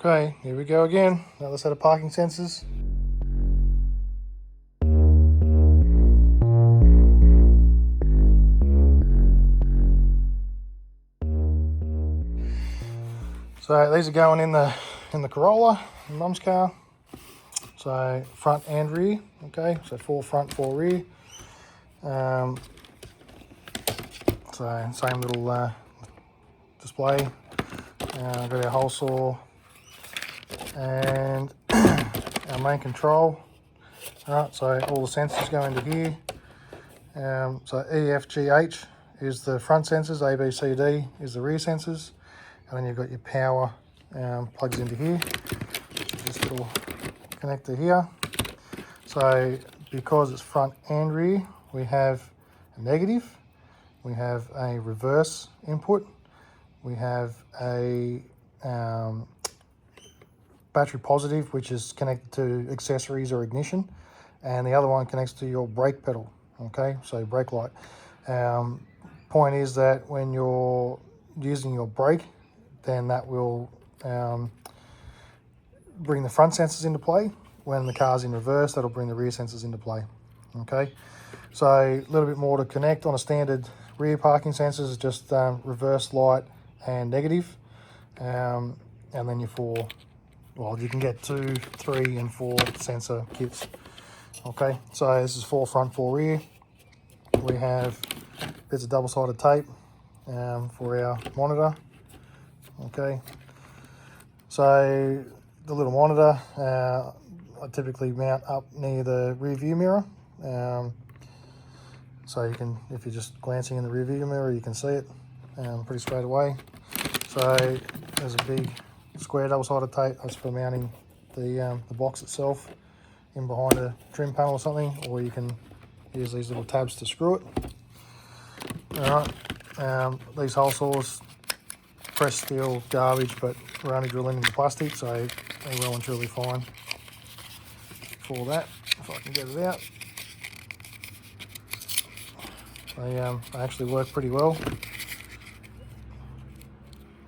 Okay, here we go again. Another set of parking sensors. So these are going in the Corolla, Mum's car. So front and rear. Okay, so 4 front, 4 rear. So same little display. Got our hole saw and our main control. Alright, so all the sensors go into here. So E, F, G, H is the front sensors, A, B, C, D is the rear sensors, and then you've got your power plugs into here. This little connector here. So because it's front and rear, we have a negative, we have a reverse input, we have a battery positive, which is connected to accessories or ignition, and the other one connects to your brake pedal. Okay, so brake light. Point is that when you're using your brake, then that will bring the front sensors into play. When the car's in reverse, that'll bring the rear sensors into play. Okay, so a little bit more to connect on a standard rear parking sensors is just reverse light and negative, and then your 4. Well, you can get 2, 3, and 4 sensor kits. Okay, so this is 4 front, 4 rear. We have bits of double-sided tape for our monitor. Okay, so the little monitor I typically mount up near the rear view mirror. So you can, if you're just glancing in the rear view mirror, you can see it pretty straight away. So there's a big square double-sided tape. That's for mounting the box itself in behind a trim panel or something, or you can use these little tabs to screw it. Alright, these hole saws, pressed steel garbage, but we're only drilling into plastic, so they're well and truly fine for that, if I can get it out. They actually work pretty well.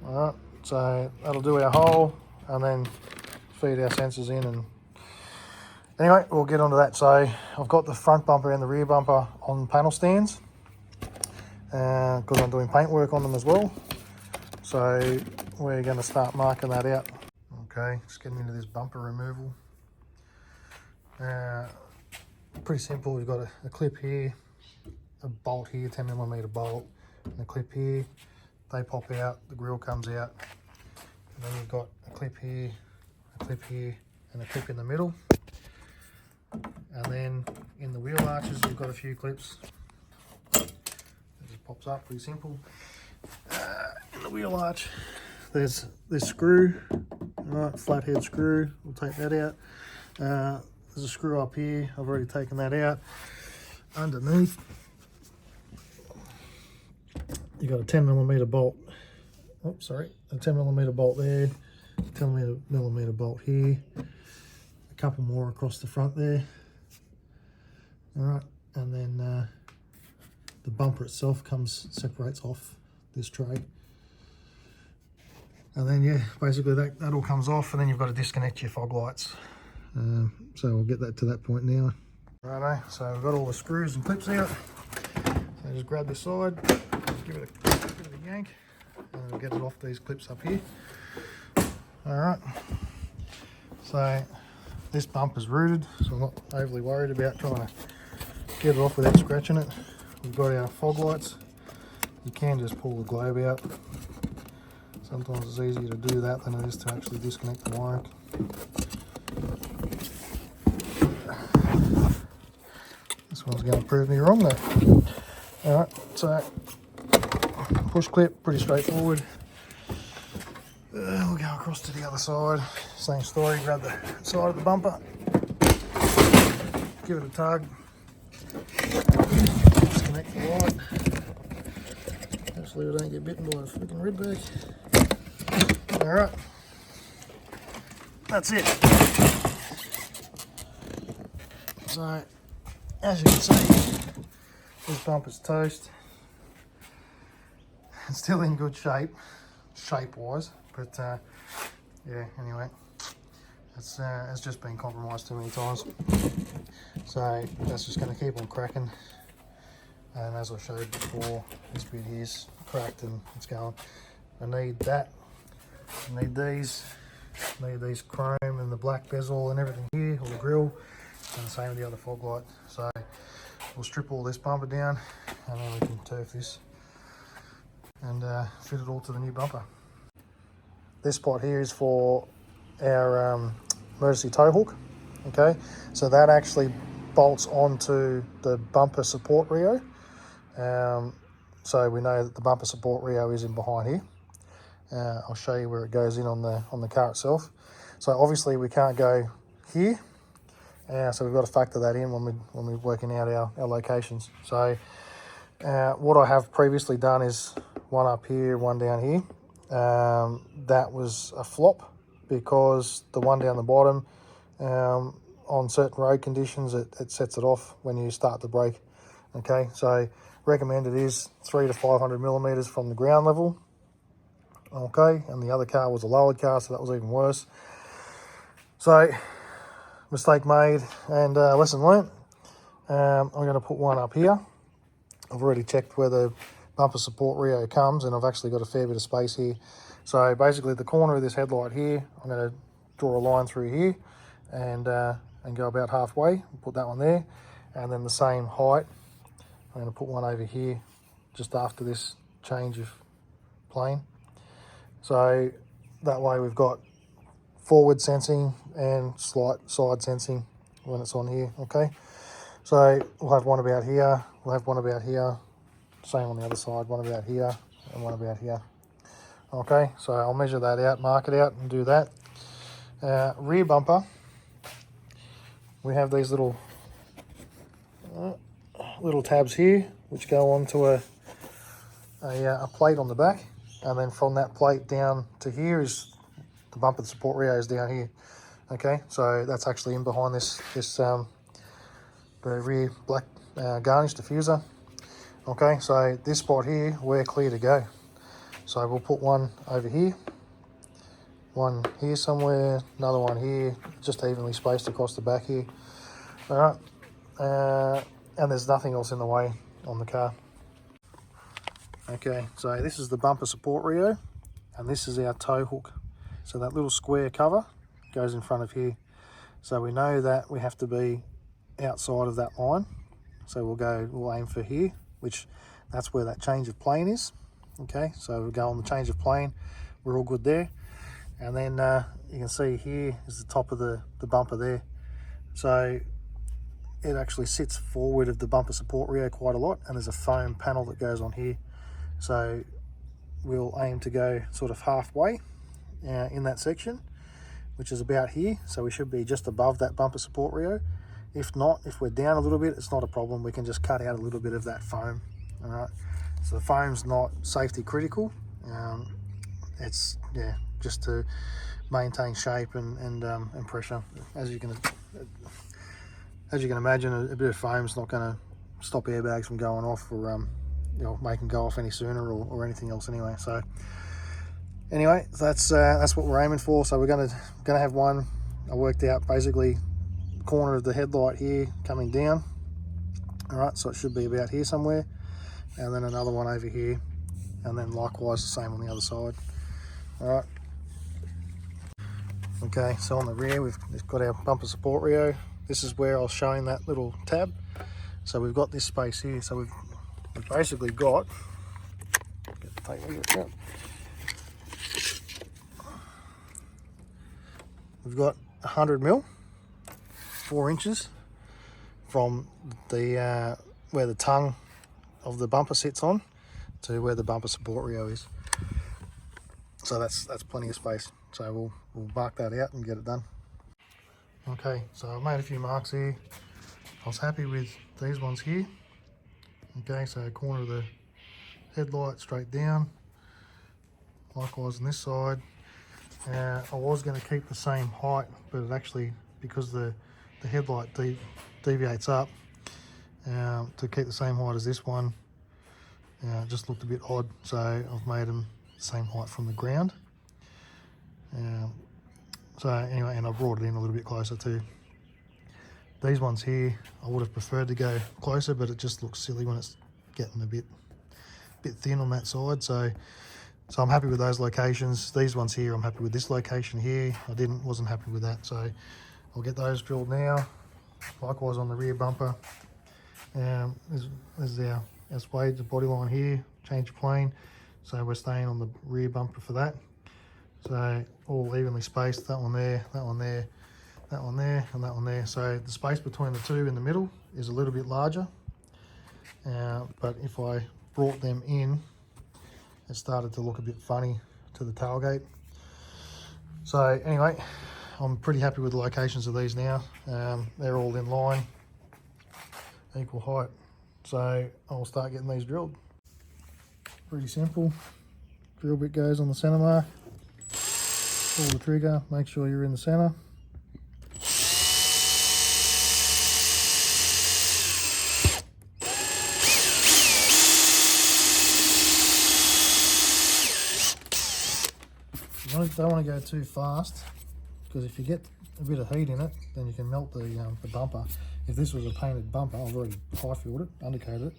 Alright, so that'll do our hole, and then feed our sensors in. And anyway, we'll get onto that. So I've got the front bumper and the rear bumper on panel stands because I'm doing paint work on them as well. So we're going to start marking that out. Okay, just getting into this bumper removal. Pretty simple. We've got a clip here, a bolt here, 10mm bolt, and a clip here. They pop out, the grill comes out, and then you've got a clip here, and a clip in the middle. And then in the wheel arches, you've got a few clips. It just pops up, pretty simple. In the wheel arch, there's this screw, right, flathead screw. We'll take that out. There's a screw up here. I've already taken that out. Underneath, you've got a 10mm bolt. Oh, sorry, a 10mm bolt there, 10mm bolt here, a couple more across the front there. All right, and then the bumper itself separates off this tray. And then, yeah, basically that all comes off, and then you've got to disconnect your fog lights. So we'll get that to that point now. Righto, so we've got all the screws and clips out. So just grab this side, give it a bit of a yank, and we'll get it off these clips up here. All right, so this bumper's rooted, so I'm not overly worried about trying to get it off without scratching it. We've got our fog lights. You can just pull the globe out. Sometimes it's easier to do that than it is to actually disconnect the wiring. This one's going to prove me wrong though. Alright, so push clip, pretty straightforward. We'll go across to the other side. Same story, grab the side of the bumper, give it a tug, disconnect the light. Hopefully we don't get bitten by a freaking redback. Alright, that's it. So, as you can see, this bumper's toast. It's still in good shape, shape-wise, but yeah, anyway, it's just been compromised too many times. So that's just going to keep on cracking. And as I showed before, this bit here's cracked and it's going. I need that. I need these chrome and the black bezel and everything here, or the grille, and the same with the other fog light. So we'll strip all this bumper down and then we can turf this and fit it all to the new bumper. This spot here is for our emergency tow hook. Okay, so that actually bolts onto the bumper support reo. So we know that the bumper support reo is in behind here. I'll show you where it goes in on the car itself. So obviously we can't go here, so we've got to factor that in when we're working out our locations. So what I have previously done is one up here, one down here. That was a flop because the one down the bottom, on certain road conditions, it sets it off when you start to brake. Okay, so recommended is 300 to 500 millimeters from the ground level. Okay, and the other car was a lowered car, so that was even worse. So mistake made and lesson learnt. I'm going to put one up here. I've already checked where the bumper support reo comes, and I've actually got a fair bit of space here. So basically the corner of this headlight here, I'm going to draw a line through here and go about halfway, put that one there, and then the same height, I'm going to put one over here just after this change of plane. So that way we've got forward sensing and slight side sensing when it's on here. Okay, so we'll have one about here, we'll have one about here, same on the other side, one about here and one about here. Okay, so I'll measure that out, mark it out and do that. Rear bumper, we have these little tabs here which go onto a plate on the back, and then from that plate down to here is the bumper support reo is down here. Okay, so that's actually in behind this the rear black garnish diffuser. Okay, so this spot here we're clear to go. So we'll put one over here, one here somewhere, another one here, just evenly spaced across the back here. All right, and there's nothing else in the way on the car. Okay, so this is the bumper support reo, and this is our tow hook. So that little square cover goes in front of here. So we know that we have to be outside of that line. So we'll aim for here, which that's where that change of plane is. Okay, so we'll go on the change of plane. We're all good there. And then you can see here is the top of the bumper there. So it actually sits forward of the bumper support reo quite a lot, and there's a foam panel that goes on here. So we'll aim to go sort of halfway in that section, which is about here. So we should be just above that bumper support reo. If not, if we're down a little bit, it's not a problem. We can just cut out a little bit of that foam. All right, so the foam's not safety critical. It's just to maintain shape and pressure. As you can imagine, a bit of foam's not going to stop airbags from going off or make them go off any sooner or anything else anyway. So anyway, that's what we're aiming for. So we're gonna have one. I worked out basically the corner of the headlight here coming down. All right, so it should be about here somewhere, and then another one over here, and then likewise the same on the other side. All right. Okay, so on the rear we've got our bumper support reo. This is where I was showing that little tab. So we've got this space here. So we've basically got, we've got 100 mil, 4 inches from the where the tongue of the bumper sits on to where the bumper support reo is. So that's plenty of space. So we'll mark that out and get it done. Okay, so I've made a few marks here. I was happy with these ones here. Okay, so corner of the headlight straight down. Likewise on this side. I was going to keep the same height, but it actually, because the headlight deviates up, to keep the same height as this one, just looked a bit odd. So I've made them the same height from the ground. So anyway, and I brought it in a little bit closer too. These ones here, I would have preferred to go closer, but it just looks silly when it's getting a bit thin on that side. So I'm happy with those locations. These ones here, I'm happy with this location here. Wasn't happy with that, so I'll get those drilled now. Likewise on the rear bumper. There's our spade, the body line here, change plane. So we're staying on the rear bumper for that. So all evenly spaced, that one there, that one there, that one there, and that one there. So the space between the two in the middle is a little bit larger. But if I brought them in, it started to look a bit funny to the tailgate. So anyway, I'm pretty happy with the locations of these now. They're all in line, equal height. So I'll start getting these drilled. Pretty simple. Drill bit goes on the centre mark. Pull the trigger, make sure you're in the centre. You don't want to go too fast, because if you get a bit of heat in it, then you can melt the bumper. If this was a painted bumper, I've already high filled it, undercoated it.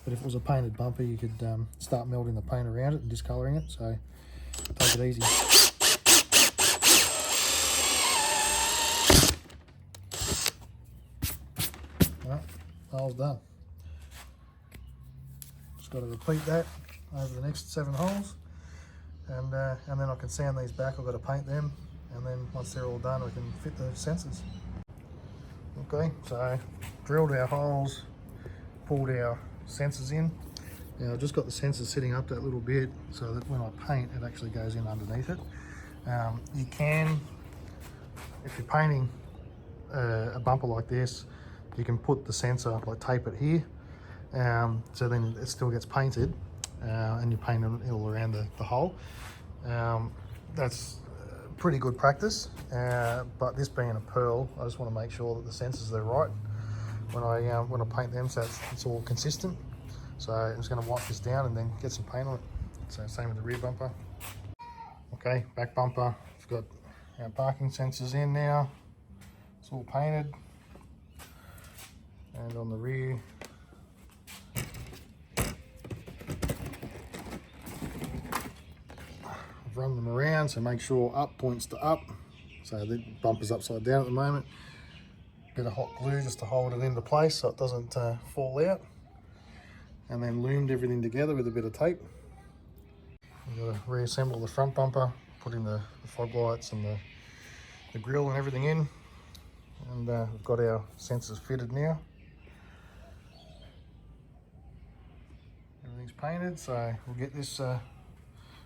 But if it was a painted bumper, you could start melting the paint around it and discolouring it. So take it easy. Alright, hole's done. Just got to repeat that over the next 7 holes. And then I can sand these back. I've got to paint them, and then once they're all done, we can fit the sensors. Okay, so drilled our holes, pulled our sensors in. Now I've just got the sensors sitting up that little bit so that when I paint, it actually goes in underneath it. You can, if you're painting a bumper like this, you can put the sensor, like tape it here, so then it still gets painted, and you paint it all around the hole. That's pretty good practice, but this being a pearl, I just want to make sure that the sensors are right when I paint them, so it's all consistent. So I'm just going to wipe this down and then get some paint on it. So same with the rear bumper. Okay, back bumper, we've got our parking sensors in now. It's all painted. And on the rear, I've run them around, so make sure up points to up. So the bumper's upside down at the moment. Bit of hot glue just to hold it into place so it doesn't fall out. And then loomed everything together with a bit of tape. We've got to reassemble the front bumper, put in the fog lights and the grille and everything in. And we've got our sensors fitted now. Everything's painted, so we'll get this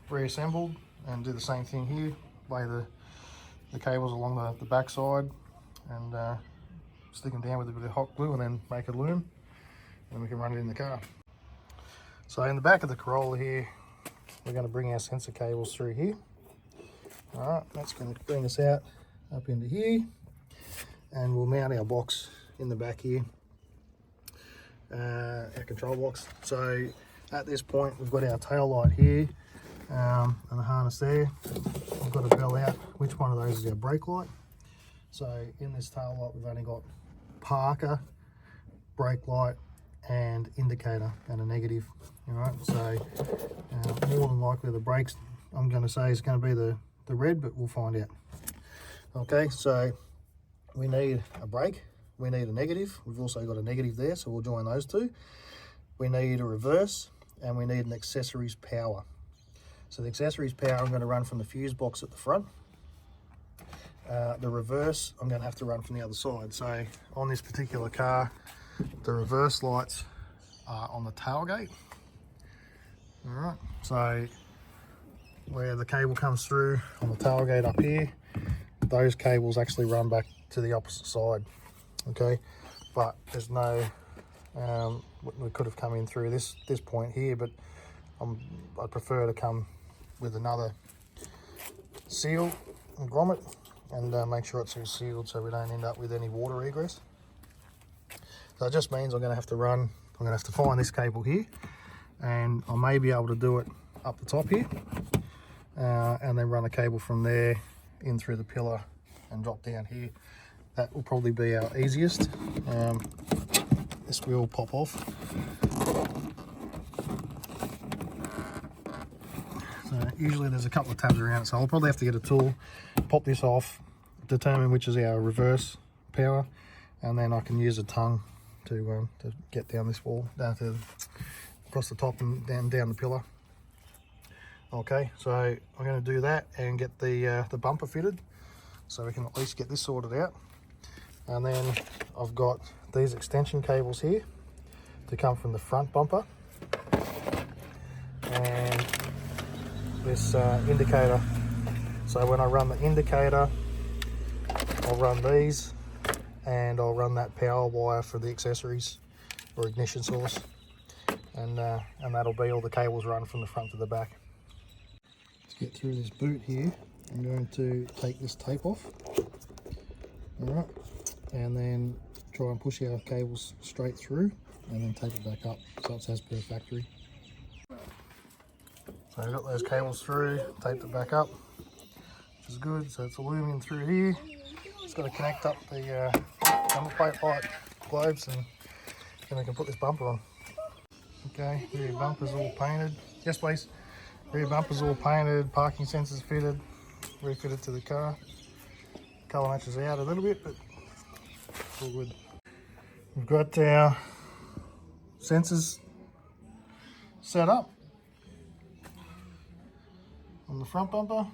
reassembled and do the same thing here. Lay the cables along the back side and stick them down with a bit of hot glue and then make a loom. And we can run it in the car. So in the back of the Corolla here, we're going to bring our sensor cables through here. All right, that's going to bring us out up into here, and we'll mount our box in the back here, our control box. So at this point, we've got our tail light here and the harness there. We've got to bell out which one of those is our brake light. So in this tail light, we've only got Parker, brake light, and indicator and a negative. All right, so more than likely the brakes, I'm going to say, is going to be the red, but we'll find out. Okay, so we need a brake, we need a negative, we've also got a negative there, so we'll join those two. We need a reverse, and we need an accessories power. So the accessories power I'm going to run from the fuse box at the front. The reverse I'm going to have to run from the other side. So on this particular car, the reverse lights are on the tailgate. All right, so where the cable comes through on the tailgate up here, those cables actually run back to the opposite side. Okay, but there's no, we could have come in through this point here, but I'd prefer to come with another seal and grommet and make sure it's all sealed so we don't end up with any water egress. So it just means I'm going to have to find this cable here, and I may be able to do it up the top here, and then run a cable from there in through the pillar and drop down here. That will probably be our easiest. This will pop off. So usually there's a couple of tabs around it, so I'll probably have to get a tool, pop this off, determine which is our reverse power, and then I can use a tongue to get down this wall, down to across the top and down the pillar. Okay, so I'm going to do that and get the bumper fitted, so we can at least get this sorted out. And then I've got these extension cables here to come from the front bumper, and this indicator. So when I run the indicator, I'll run these, and I'll run that power wire for the accessories or ignition source, and that'll be all the cables run from the front to the back. Let's get through this boot here. I'm going to take this tape off, alright, and then try and push our cables straight through and then tape it back up so it's as per factory. So I've got those cables through, taped it back up, which is good. So it's aluminum through here. It's got to connect up the number plate light globes, and then we can put this bumper on. Okay, rear bumper's all painted. Yes please. Rear bumper's all painted, parking sensors fitted, refitted to the car. Colour matches out a little bit, but it's all good. We've got our sensors set up on the front bumper.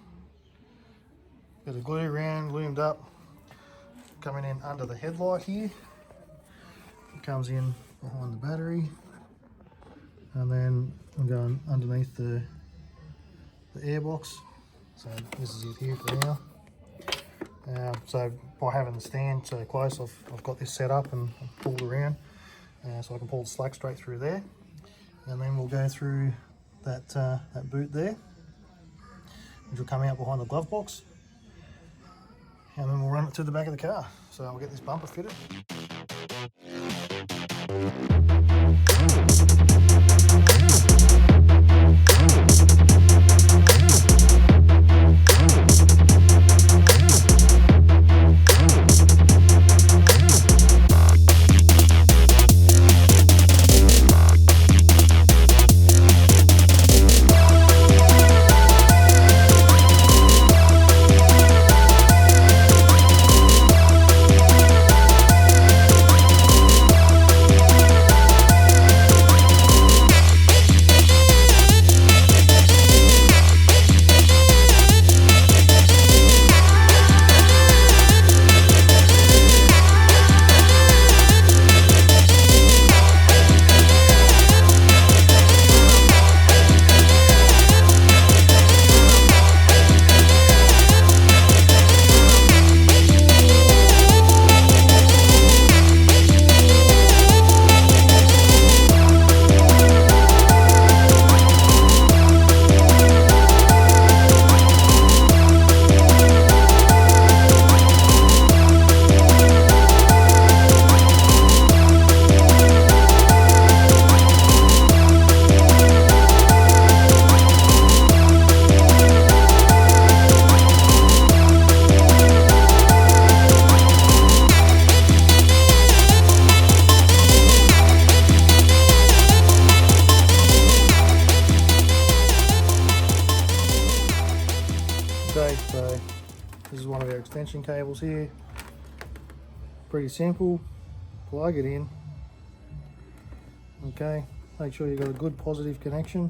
Bit of glue around, loomed up, coming in under the headlight here. It comes in behind the battery, and then I'm going underneath the airbox. So this is it here for now. So by having the stand so close, I've got this set up and pulled around, so I can pull the slack straight through there. And then we'll go through that boot there, which will come out behind the glove box, and then we'll run it to the back of the car. So I'll get this bumper fitted. Okay, so this is one of our extension cables here. Pretty simple. Plug it in. Okay, make sure you've got a good positive connection.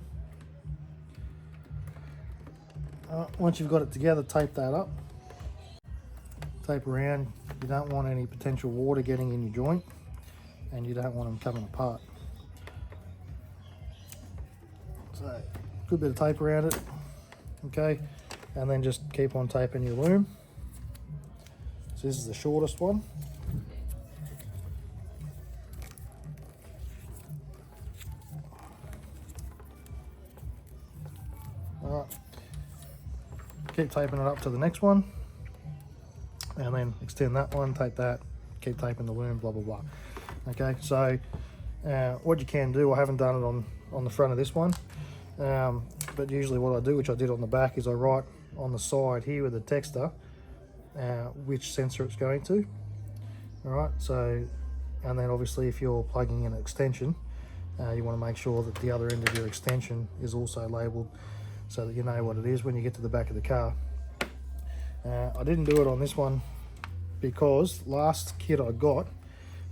Once you've got it together, tape that up. Tape around. You don't want any potential water getting in your joint, and you don't want them coming apart. So, good bit of tape around it. Okay, and then just keep on taping your loom. So this is the shortest one. Alright, keep taping it up to the next one, and then extend that one, tape that, keep taping the loom, blah blah blah. Okay, so what you can do, I haven't done it on the front of this one, but usually what I do, which I did on the back, is I write on the side here with the texter which sensor it's going to. All right, so, and then obviously if you're plugging in an extension, you want to make sure that the other end of your extension is also labelled so that you know what it is when you get to the back of the car. I didn't do it on this one because last kit I got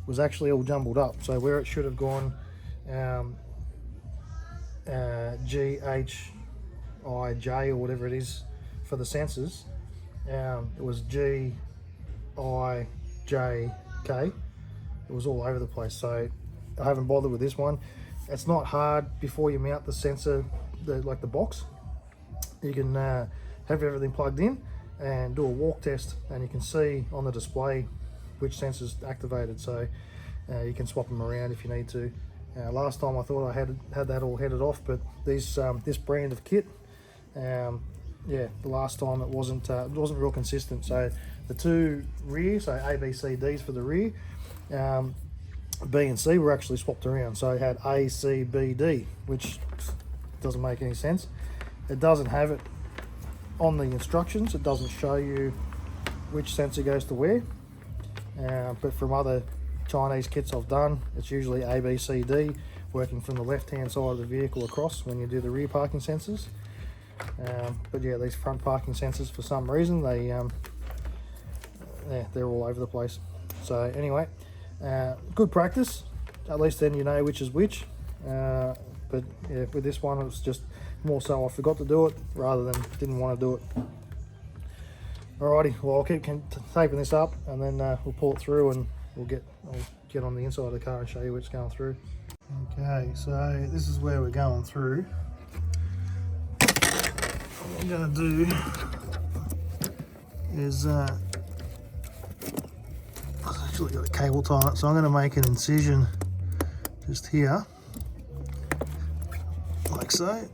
was actually all jumbled up. So where it should have gone GHIJ or whatever it is for the sensors, it was GIJK. It was all over the place, so I haven't bothered with this one. It's not hard. Before you mount the sensor, like the box, you can have everything plugged in and do a walk test, and you can see on the display which sensor's activated, so you can swap them around if you need to. Last time I thought I had that all headed off, but this brand of kit, yeah, the last time it wasn't real consistent. So the two rear, so A, B, C, D's for the rear, B and C were actually swapped around. So it had A, C, B, D, which doesn't make any sense. It doesn't have it on the instructions. It doesn't show you which sensor goes to where. But from other Chinese kits I've done, it's usually A, B, C, D, working from the left-hand side of the vehicle across when you do the rear parking sensors. But yeah, these front parking sensors, for some reason, yeah, they're all over the place. So anyway, good practice. At least then you know which is which. But yeah, with this one, it was just more so I forgot to do it rather than didn't want to do it. Alrighty, well, I'll keep taping this up, and then we'll pull it through, and I'll get on the inside of the car and show you where it's going through. Okay, so this is where we're going through. What I'm going to do is I've actually got a cable tie on it, so I'm going to make an incision just here, like so,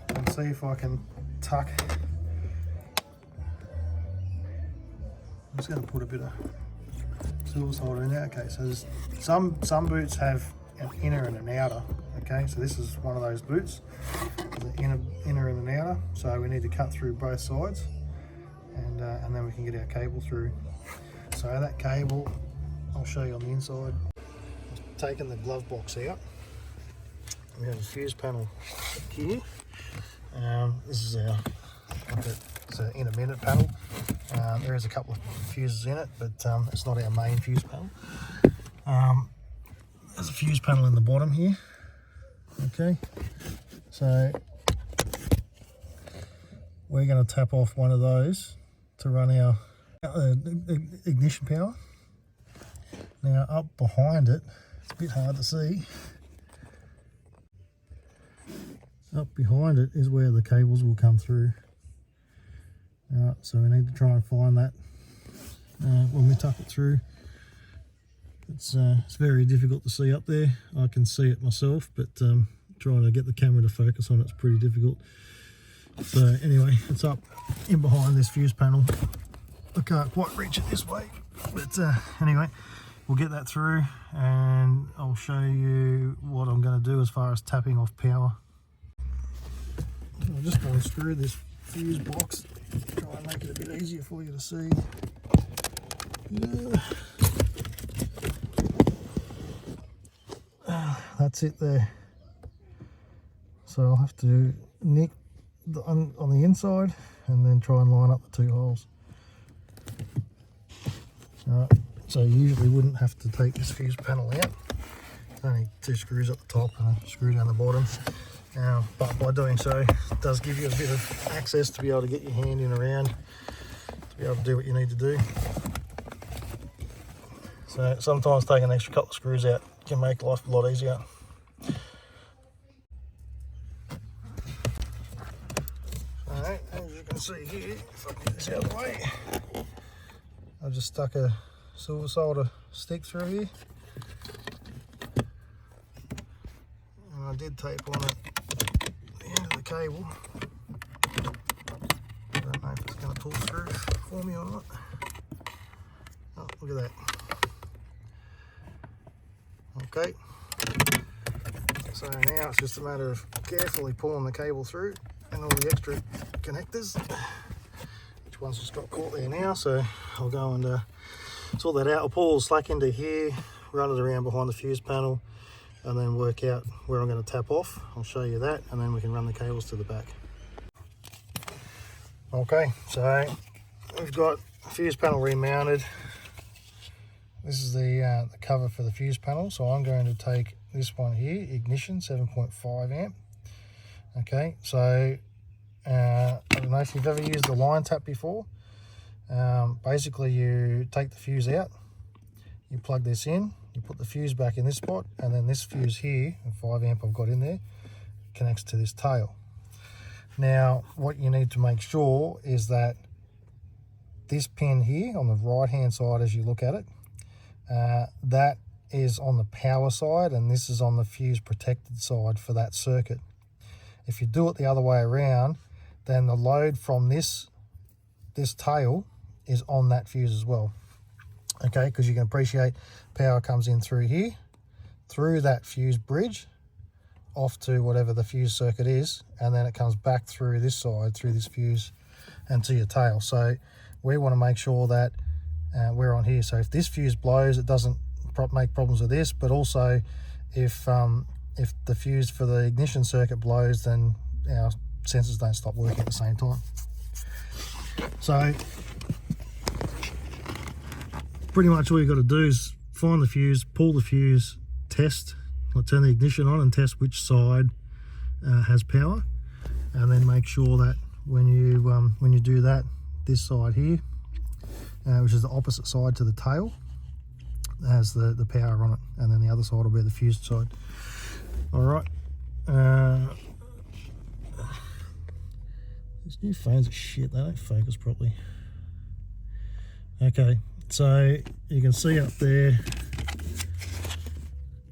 and see if I can tuck. I'm just going to put a bit of silver solder in there. Okay, so there's some boots have an inner and an outer. Okay, so this is one of those boots, the inner and an outer. So we need to cut through both sides, and then we can get our cable through. So that cable, I'll show you on the inside. I've taken the glove box out. We have a fuse panel here. This is our it's an intermittent panel. There is a couple of fuses in it, but it's not our main fuse panel. There's a fuse panel in the bottom here. Okay, so we're going to tap off one of those to run our ignition power. Now up behind it, it's a bit hard to see. Up behind it is where the cables will come through. Alright, so we need to try and find that when we tuck it through. It's very difficult to see up there. I can see it myself, but trying to get the camera to focus on it's pretty difficult. So anyway, it's up in behind this fuse panel. I can't quite reach it this way, but anyway, we'll get that through, and I'll show you what I'm going to do as far as tapping off power. I'll just unscrew this fuse box, try and make it a bit easier for you to see. That's it there. So I'll have to nick on the inside and then try and line up the two holes. Alright, so you usually wouldn't have to take this fuse panel out. There's only two screws at the top and a screw down the bottom. But by doing so, it does give you a bit of access to be able to get your hand in around, to be able to do what you need to do. So sometimes taking an extra couple of screws out can make life a lot easier. Alright, as you can see here, if I can get this out of the way, I've just stuck a silver solder stick through here. And I did tape on it the end of the cable. I don't know if it's going to pull through for me or not. Oh, look at that. Okay, so now it's just a matter of carefully pulling the cable through and all the extra connectors, which one's just got caught there now, so I'll go and sort that out. I'll pull all the slack into here, run it around behind the fuse panel, and then work out where I'm going to tap off. I'll show you that, and then we can run the cables to the back. Okay, so we've got the fuse panel remounted. This is the cover for the fuse panel, so I'm going to take this one here, ignition, 7.5 amp. Okay, so I don't know if you've ever used the line tap before. Basically, you take the fuse out, you plug this in, you put the fuse back in this spot, and then this fuse here, the 5 amp I've got in there, connects to this tail. Now, what you need to make sure is that this pin here on the right hand side, as you look at it, that is on the power side, and this is on the fuse protected side for that circuit. If you do it the other way around, then the load from this tail is on that fuse as well. Okay, because you can appreciate power comes in through here, through that fuse bridge, off to whatever the fuse circuit is, and then it comes back through this side, through this fuse, and to your tail. So we want to make sure that we're on here. So if this fuse blows, it doesn't make problems with this, but also if the fuse for the ignition circuit blows, then our sensors don't stop working at the same time. So pretty much all you've got to do is find the fuse, pull the fuse, test, turn the ignition on and test which side has power, and then make sure that when you do that, this side here, which is the opposite side to the tail, has the power on it, and then the other side will be the fused side. All right. These new phones are shit, they don't focus properly. Okay, so you can see up there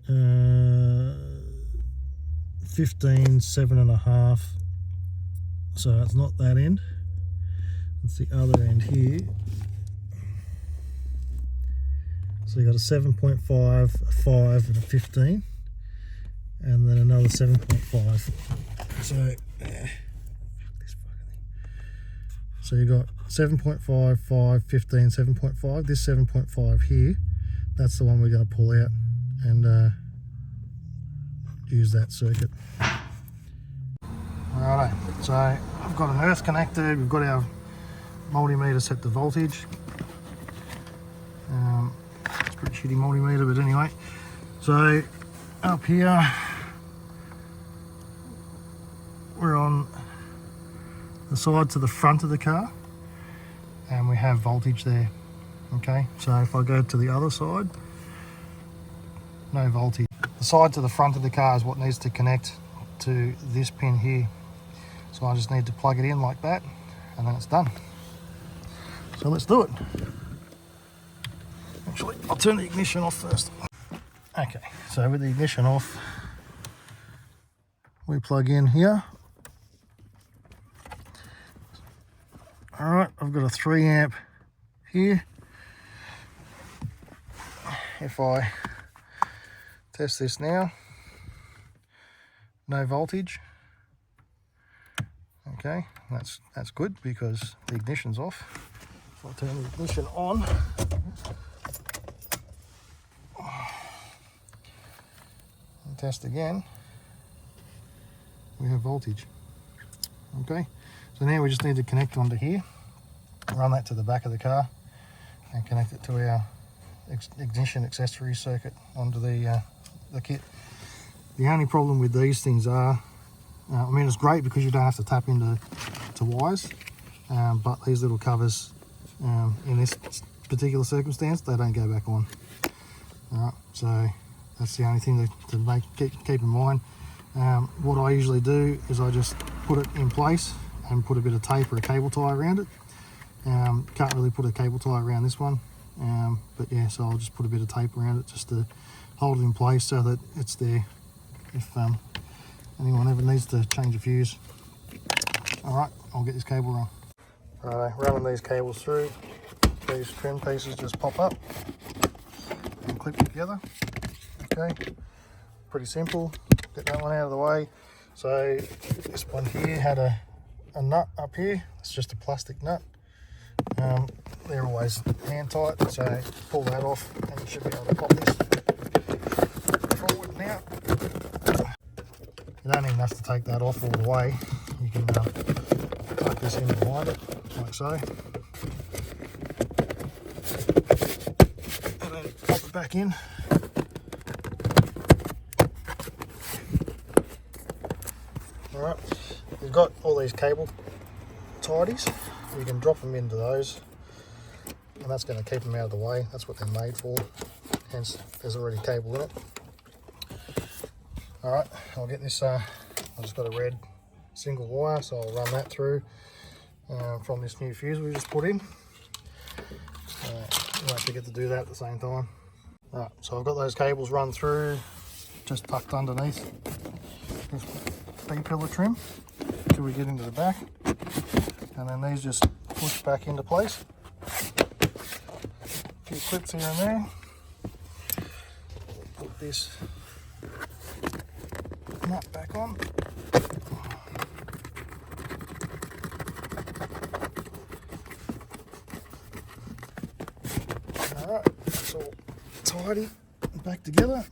15, 7.5. So it's not that end, it's the other end here. So you got a 7.5, a 5 and a 15, and then another 7.5. So so you got 7.5, 5, 15, 7.5. This 7.5 here, that's the one we're going to pull out and use that circuit. Alright, so I've got an earth connected, we've got our multimeter set to voltage. It's a pretty shitty multimeter, but anyway. So up here, we're on the side to the front of the car, and we have voltage there. Okay, so if I go to the other side, no voltage. The side to the front of the car is what needs to connect to this pin here. So I just need to plug it in like that, and then it's done. So let's do it. Actually, I'll turn the ignition off first. Okay, so with the ignition off, we plug in here. All right, I've got a 3 amp here. If I test this now, no voltage. Okay, that's good because the ignition's off. If I turn the ignition on, and test again, we have voltage. Okay, so now we just need to connect onto here, run that to the back of the car, and connect it to our ignition accessory circuit onto the kit. The only problem with these things are, I mean, it's great because you don't have to tap into wires, but these little covers, in this particular circumstance, they don't go back on. All right, so that's the only thing to keep in mind. What I usually do is I just put it in place and put a bit of tape or a cable tie around it. Can't really put a cable tie around this one, but yeah, so I'll just put a bit of tape around it just to hold it in place so that it's there if anyone ever needs to change a fuse. All right, I'll get this cable run. Right, running these cables through, these trim pieces just pop up and clip together. Okay, pretty simple. Get that one out of the way. So this one here had a nut up here. It's just a plastic nut. They're always hand tight, so pull that off and you should be able to pop this forward now. You don't even have to take that off all the way. You can tuck this in behind it, like so. And then pop it back in. Alright, you've got all these cable tidies. You can drop them into those, and that's going to keep them out of the way. That's what they're made for, hence there's already cable in it. Alright, I'll get this, I've just got a red single wire, so I'll run that through from this new fuse we just put in. You won't forget to do that at the same time. Right, so I've got those cables run through, just tucked underneath this B-pillar trim till we get into the back. And then these just push back into place. A few clips here and there. Put this nut back on. Alright, it's all tidy and back together.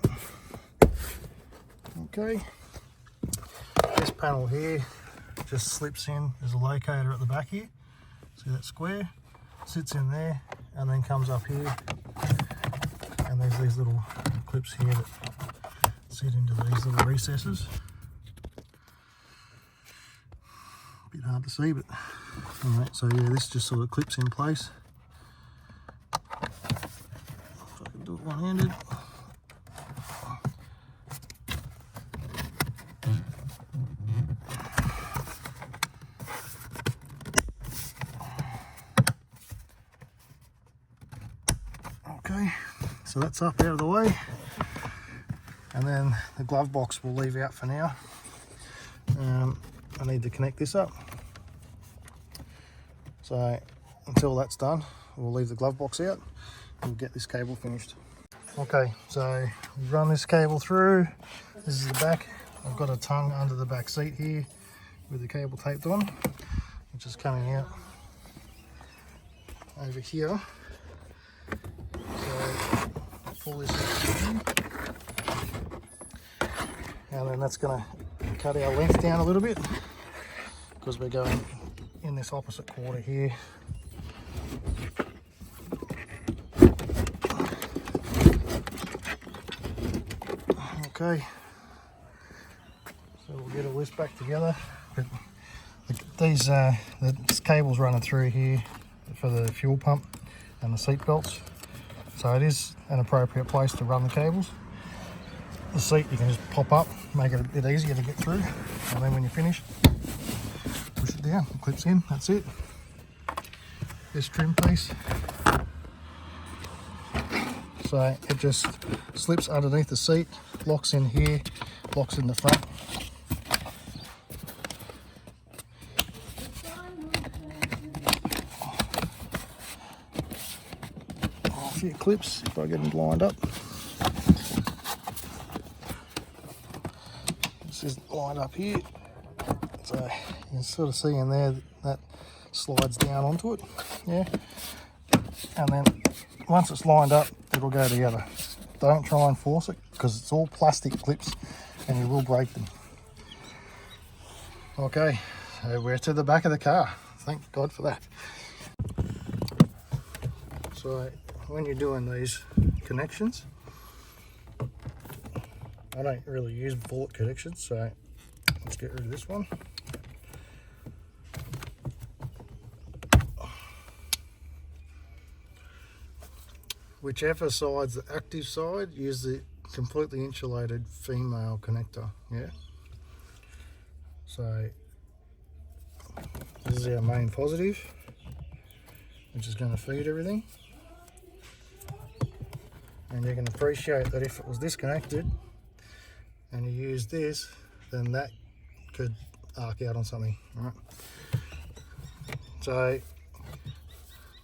Okay. This panel here just slips in. There's a locator at the back here. See that square? Sits in there and then comes up here. And there's these little clips here that sit into these little recesses. A bit hard to see, but alright, so yeah, this just sort of clips in place. If I can do it one-handed. Okay, so that's up out of the way, and then the glove box we'll leave out for now. I need to connect this up, so until that's done we'll leave the glove box out and we'll get this cable finished. Okay, so we've run this cable through. This is the back. I've got a tongue under the back seat here with the cable taped on, which is coming out over here. Pull this in, and then that's going to cut our length down a little bit because we're going in this opposite quarter here. Okay, so we'll get all this back together. But these this cable's running through here for the fuel pump and the seat belts. So it is an appropriate place to run the cables. The seat you can just pop up, make it a bit easier to get through, and then when you're finished, push it down, it clips in, that's it. This trim piece, so it just slips underneath the seat, locks in here, locks in the front. A few clips if I get them lined up. This is lined up here, so you can sort of see in there that slides down onto it, yeah. And then once it's lined up, it'll go together. Don't try and force it because it's all plastic clips and you will break them. Okay, so we're to the back of the car. Thank God for that. So when you're doing these connections, I don't really use bullet connections, so let's get rid of this one. Whichever side's the active side, use the completely insulated female connector, yeah? So this is our main positive, which is going to feed everything. And you can appreciate that if it was disconnected and you use this, then that could arc out on something, right? So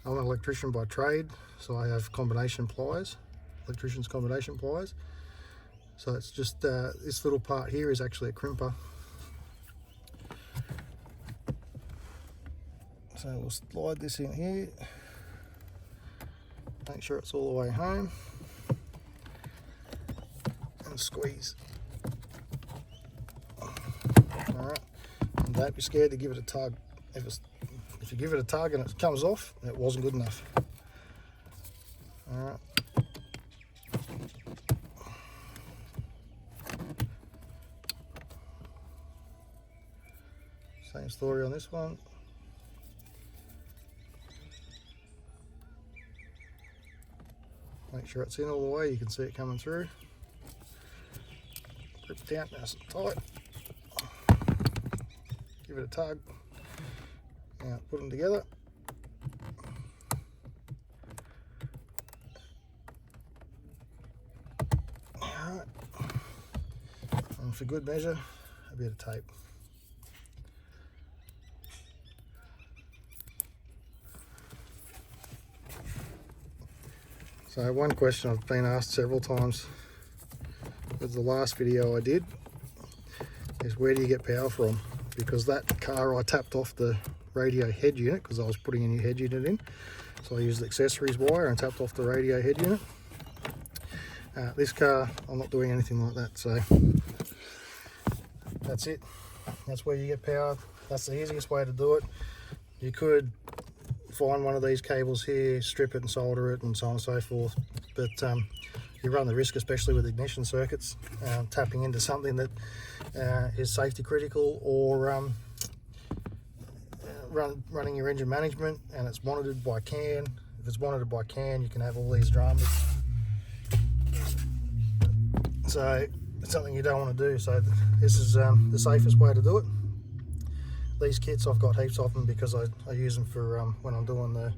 I'm an electrician by trade, so I have combination pliers, electrician's combination pliers. So it's just this little part here is actually a crimper. So So we'll slide this in here, make sure it's all the way home, and squeeze. Alright, and don't be scared to give it a tug. If you give it a tug and it comes off, it wasn't good enough. Alright. Same story on this one. Make sure it's in all the way, you can see it coming through. Grip it down nice and tight. Give it a tug. Now put them together. Alright. And for good measure, a bit of tape. So one question I've been asked several times with the last video I did is, where do you get power from? Because that car I tapped off the radio head unit because I was putting a new head unit in. So I used the accessories wire and tapped off the radio head unit. This car, I'm not doing anything like that, so that's it. That's where you get power. That's the easiest way to do it. You could find one of these cables here, strip it and solder it and so on and so forth, but you run the risk, especially with ignition circuits, tapping into something that is safety critical, or running your engine management and it's monitored by CAN. If it's monitored by CAN, you can have all these dramas, so it's something you don't want to do. So this is the safest way to do it. These kits, I've got heaps of them because I use them for when I'm doing the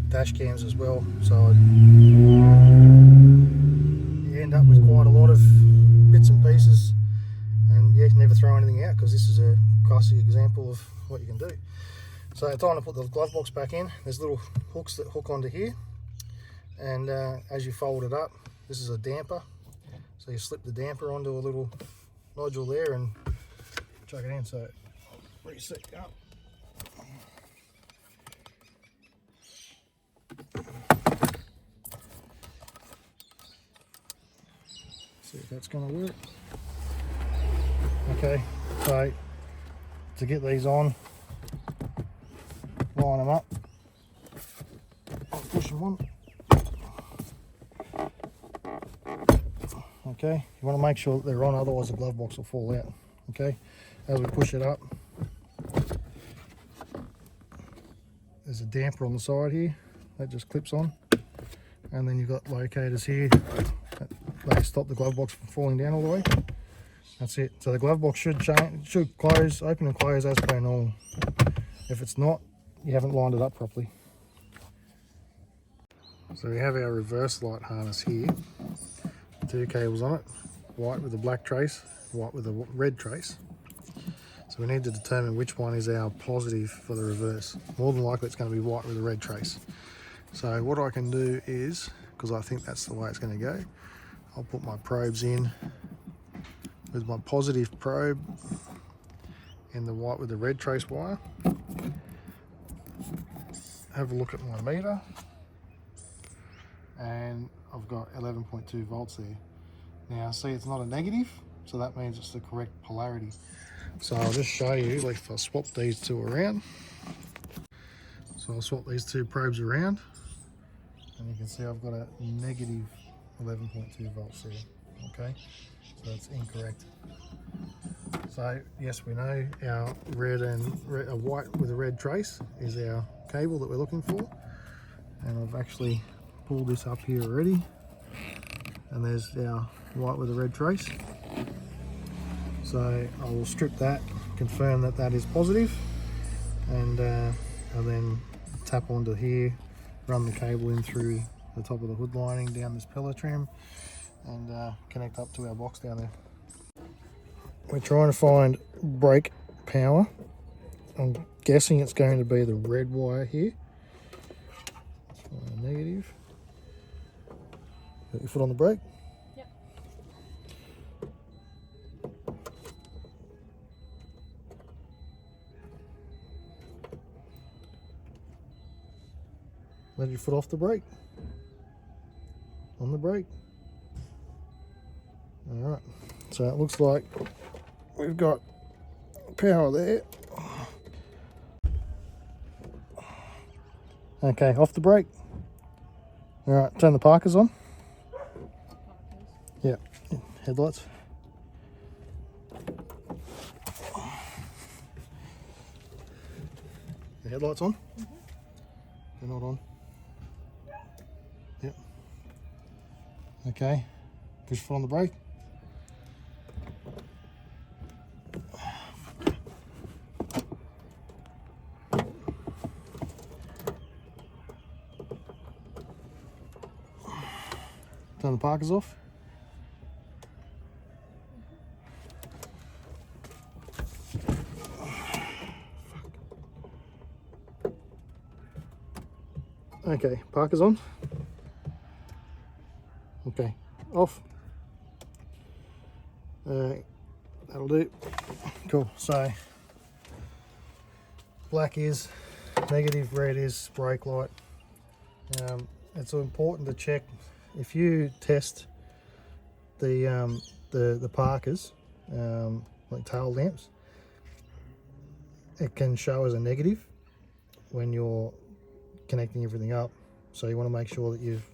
dash cams as well. So you end up with quite a lot of bits and pieces, and you can never throw anything out because this is a classic example of what you can do. So time to put the glove box back in. There's little hooks that hook onto here, and as you fold it up, this is a damper. So you slip the damper onto a little nodule there and chuck it in. So reset up. See if that's going to work. Okay, so to get these on, line them up. I'll push them on. Okay, you want to make sure that they're on, otherwise the glove box will fall out. Okay, as we push it up, there's a damper on the side here that just clips on, and then you've got locators here that they stop the glove box from falling down all the way. That's it. So the glove box should close, open and close as per normal. If it's not, you haven't lined it up properly. So we have our reverse light harness here, 2 cables on it, white with a black trace, white with a red trace. So we need to determine which one is our positive for the reverse. More than likely it's going to be white with a red trace. So what I can do is, because I think that's the way it's going to go, I'll put my probes in with my positive probe in the white with the red trace wire. Have a look at my meter, and I've got 11.2 volts there. Now see, it's not a negative, so that means it's the correct polarity. So I'll just show you, like if I swap these two around. So I'll swap these 2 probes around, and you can see I've got a negative 11.2 volts there. Okay, so that's incorrect. So yes, we know our red and white with a red trace is our cable that we're looking for, and I've actually pulled this up here already, and there's our white with a red trace. So I will strip that, confirm that that is positive, and then tap onto here, run the cable in through the top of the hood lining down this pillar trim, and connect up to our box down there. We're trying to find brake power. I'm guessing it's going to be the red wire here. Negative. Put your foot on the brake. Yep. your foot off the brake. On the brake. Alright, so it looks like we've got power there. Okay, off the brake. Alright, turn the parkers on. Yeah, headlights. The headlights on? They're not on. Yep. Okay, push foot on the brake. Turn the parkers off. Okay, parkers on. Okay, off. That'll do. Cool. So black is negative, red is brake light. It's important to check if you test the parkers, like tail lamps. It can show as a negative when you're connecting everything up, so you want to make sure that you've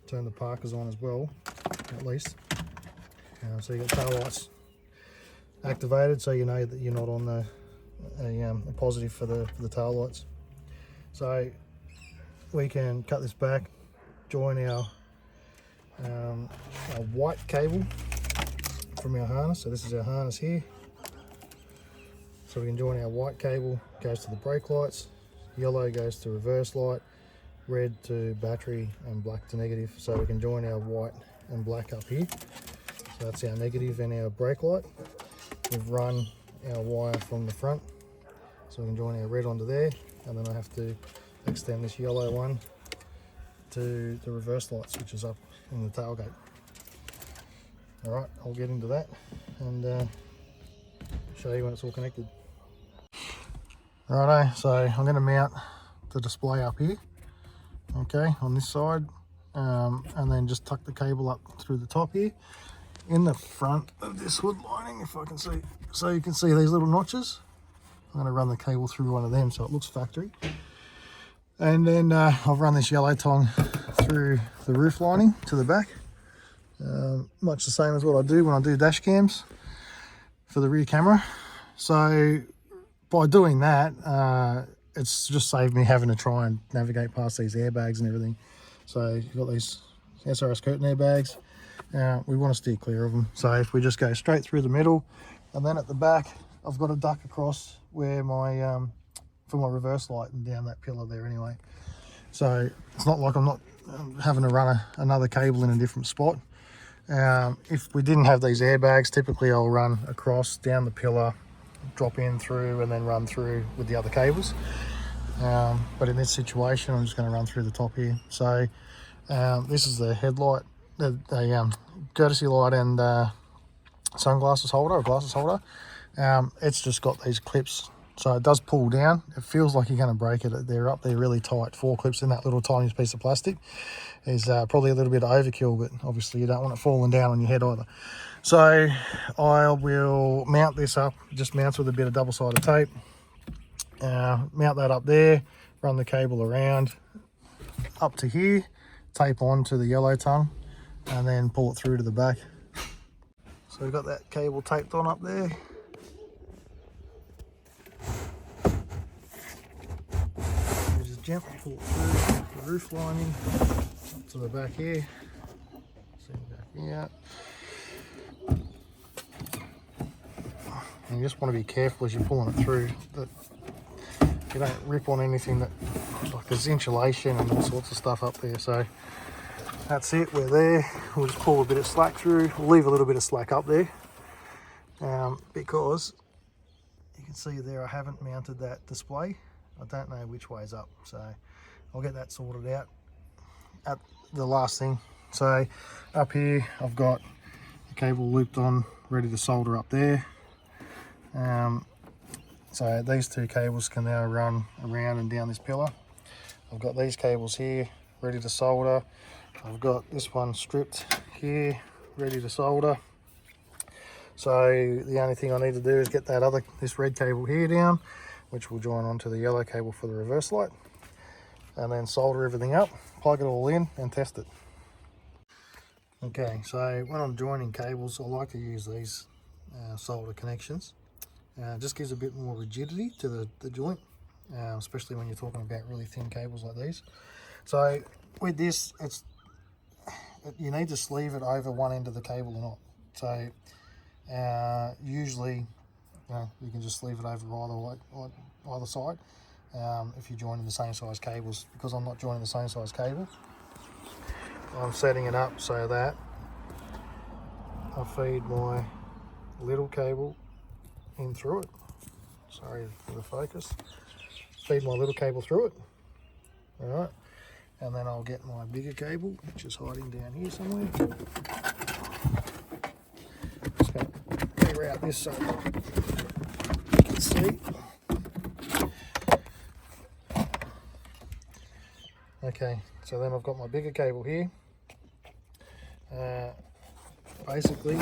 turned the parkers on as well, at least. So you got tail lights activated, so you know that you're not on a positive for the tail lights. So we can cut this back, join our white cable from our harness. So this is our harness here. So we can join our white cable, goes to the brake lights, yellow goes to reverse light, red to battery, and black to negative. So we can join our white and black up here. So that's our negative and our brake light. We've run our wire from the front, so we can join our red onto there, and then I have to extend this yellow one to the reverse lights, which is up in the tailgate. Alright, I'll get into that and show you when it's all connected. Righto, so I'm going to mount the display up here, okay, on this side, and then just tuck the cable up through the top here. In the front of this hood lining, if I can see, so you can see these little notches. I'm going to run the cable through one of them so it looks factory. And then I've run this yellow tongue through the roof lining to the back. Much the same as what I do when I do dash cams for the rear camera. So by doing that, it's just saved me having to try and navigate past these airbags and everything. So you've got these SRS curtain airbags. We want to steer clear of them. So if we just go straight through the middle, and then at the back, I've got to duck across where my for my reverse light and down that pillar there anyway. So it's not like I'm not having to run another cable in a different spot. If we didn't have these airbags, typically I'll run across, down the pillar, drop in through, and then run through with the other cables. But in this situation, I'm just going to run through the top here. So this is the headlight, the courtesy light and sunglasses holder or glasses holder. It's just got these clips, so it does pull down. It feels like you're going to break it. They're up there really tight. 4 clips in that little tiny piece of plastic is probably a little bit of overkill, but obviously you don't want it falling down on your head either. So I will mount this up, just mounts with a bit of double-sided tape. Mount that up there, run the cable around up to here, tape on to the yellow tongue, and then pull it through to the back. So we've got that cable taped on up there. You just gently pull it through the roof lining up to the back here. See back here. And you just want to be careful as you're pulling it through that you don't rip on anything that, like there's insulation and all sorts of stuff up there. So that's it, we're there. We'll just pull a bit of slack through. We'll leave a little bit of slack up there because you can see there I haven't mounted that display. I don't know which way's up, so I'll get that sorted out at the last thing. So up here I've got the cable looped on, ready to solder up there. So these 2 cables can now run around and down this pillar. I've got these cables here ready to solder. I've got this one stripped here ready to solder. So the only thing I need to do is get this red cable here down, which will join onto the yellow cable for the reverse light, and then solder everything up, plug it all in and test it. Okay, so when I'm joining cables, I like to use these solder connections. It just gives a bit more rigidity to the joint, especially when you're talking about really thin cables like these. So with this, you need to sleeve it over one end of the cable or not. So usually, you can just sleeve it over either side if you're joining the same size cables. Because I'm not joining the same size cable, I'm setting it up so that I feed my little cable in through it. Sorry for the focus. Feed my little cable through it. Alright, and then I'll get my bigger cable, which is hiding down here somewhere. Just going to reroute this so you can see. Okay, so then I've got my bigger cable here. Basically,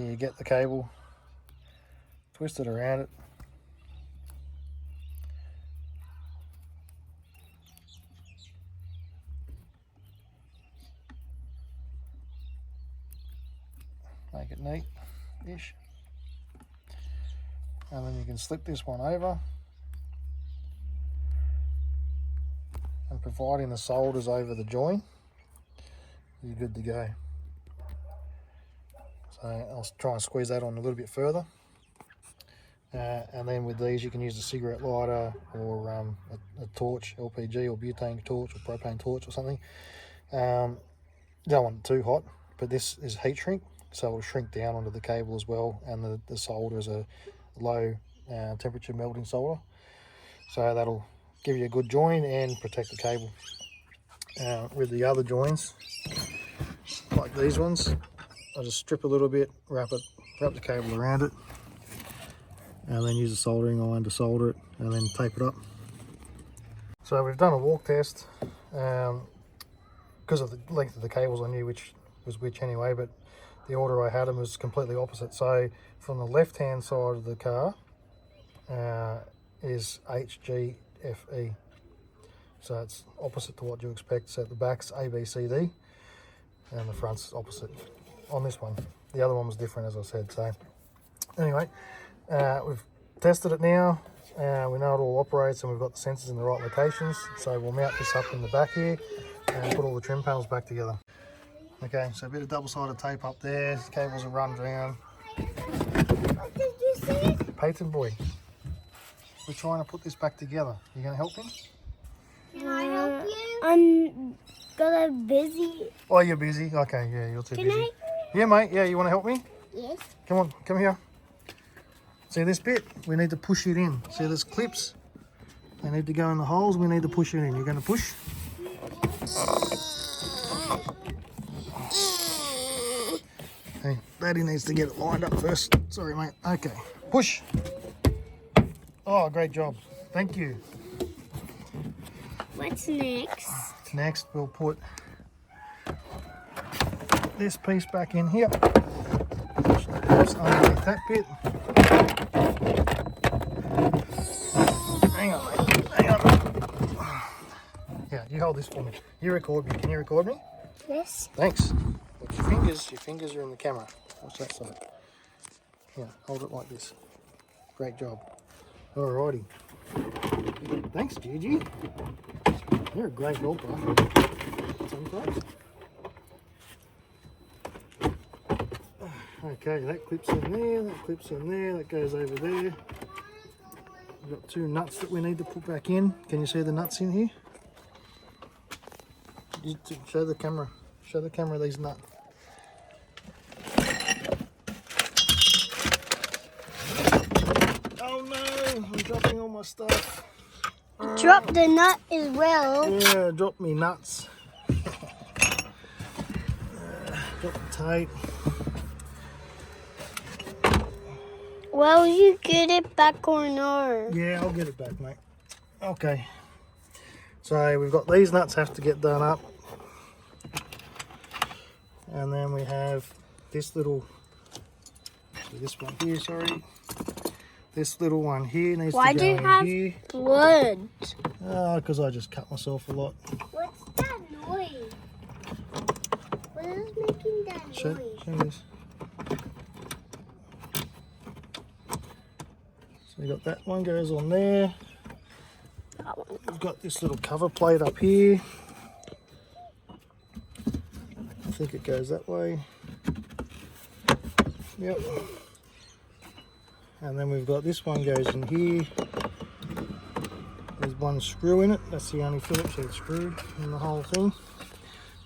you get the cable, twist it around it, make it neat-ish, and then you can slip this one over, and providing the solders over the join, you're good to go. So I'll try and squeeze that on a little bit further, and then with these you can use a cigarette lighter or a torch, LPG or butane torch or propane torch or something. You don't want it too hot, but this is heat shrink, so it'll shrink down onto the cable as well, and the solder is a low temperature melting solder, so that'll give you a good join and protect the cable. With the other joins, like these ones, I'll just strip a little bit, wrap the cable around it, and then use a soldering iron to solder it, and then tape it up. So we've done a walk test. Because of the length of the cables, I knew which was which anyway, but the order I had them was completely opposite. So from the left hand side of the car is HGFE. So it's opposite to what you expect. So the back's ABCD and the front's opposite on this one. The other one was different, as I said. So anyway, we've tested it now. We know it all operates and we've got the sensors in the right locations. So we'll mount this up in the back here and put all the trim panels back together. Okay, so a bit of double-sided tape up there. Cables are run down. What did you say? Peyton boy, we're trying to put this back together. You gonna help me? Can I help you? I'm gonna busy. Oh, you're busy? Okay, yeah, you're too busy. Can I? Yeah, mate, yeah, you wanna help me? Yes. Come on, come here. See this bit? We need to push it in. See there's clips? They need to go in the holes. We need to push it in. You're gonna push? Hey, Daddy needs to get it lined up first. Sorry, mate. Okay, push. Oh, great job. Thank you. What's next? Next, we'll put this piece back in here. Just underneath that bit. Hang on, mate. Hang on. Yeah, you hold this for me. You record me. Can you record me? Yes. Thanks. Look, your fingers are in the camera. Watch that side. Yeah, hold it like this. Great job. Alrighty. Thanks, Gigi. You're a great helper. Okay, that clips in there, that clips in there, that goes over there. We've got two nuts that we need to put back in. Can you see the nuts in here? Show the camera these nuts. Oh no, I'm dropping all my stuff. Drop the nut as well. Yeah, drop me nuts. tape. Will you get it back or no? Yeah, I'll get it back, mate. Okay. So we've got these nuts have to get done up. And then we have this little, this one here, sorry. This little one here needs Why to do go you in have here. blood? Because I just cut myself a lot. What's that noise? What is making that noise? Show this. So you got that one goes on there. That one. We've got this little cover plate up here. I think it goes that way. Yep. And then we've got this one goes in here. There's one screw in it. That's the only Phillips head screw in the whole thing.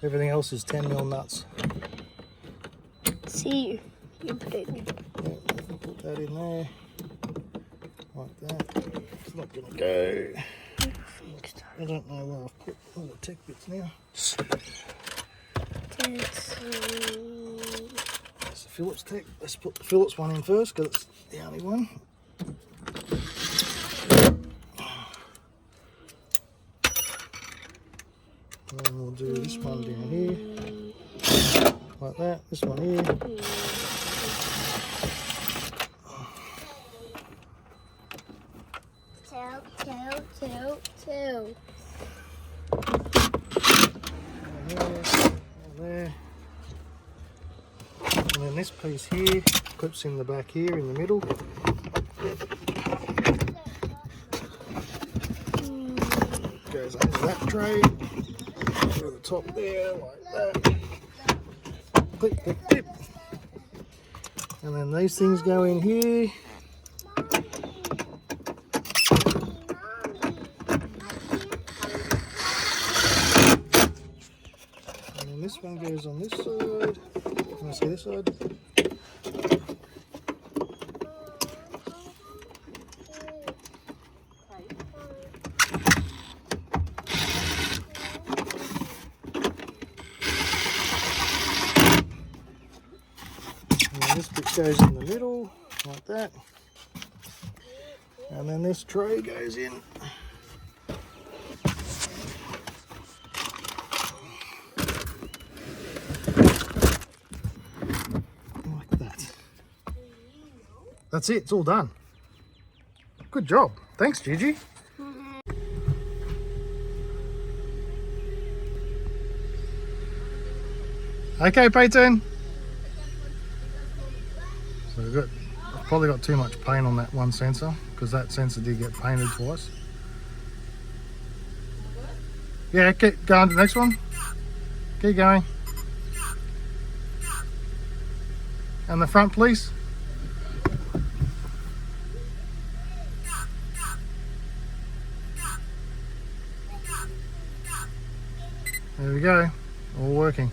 Everything else is 10mm nuts. See, you put it. Yep, put that in there. Like that. It's not going to go. I don't know where I've put all the tech bits now. That's the Phillips tech. Let's put the Phillips one in first because it's the only one. And then we'll do this one down here. Like that. This one here. Two. There. And then this piece here clips in the back here in the middle. Goes under that tray. To the top there, like that. Clip, clip, clip. And then these things go in here. This one goes on this side. Can I see this side? And then this bit goes in the middle, like that. And then this tray goes in. That's it, it's all done. Good job. Thanks, Gigi. Okay, Peyton. So I've probably got too much paint on that one sensor because that sensor did get painted twice. Yeah, keep going to the next one. Keep going. And the front, please. There we go, all working.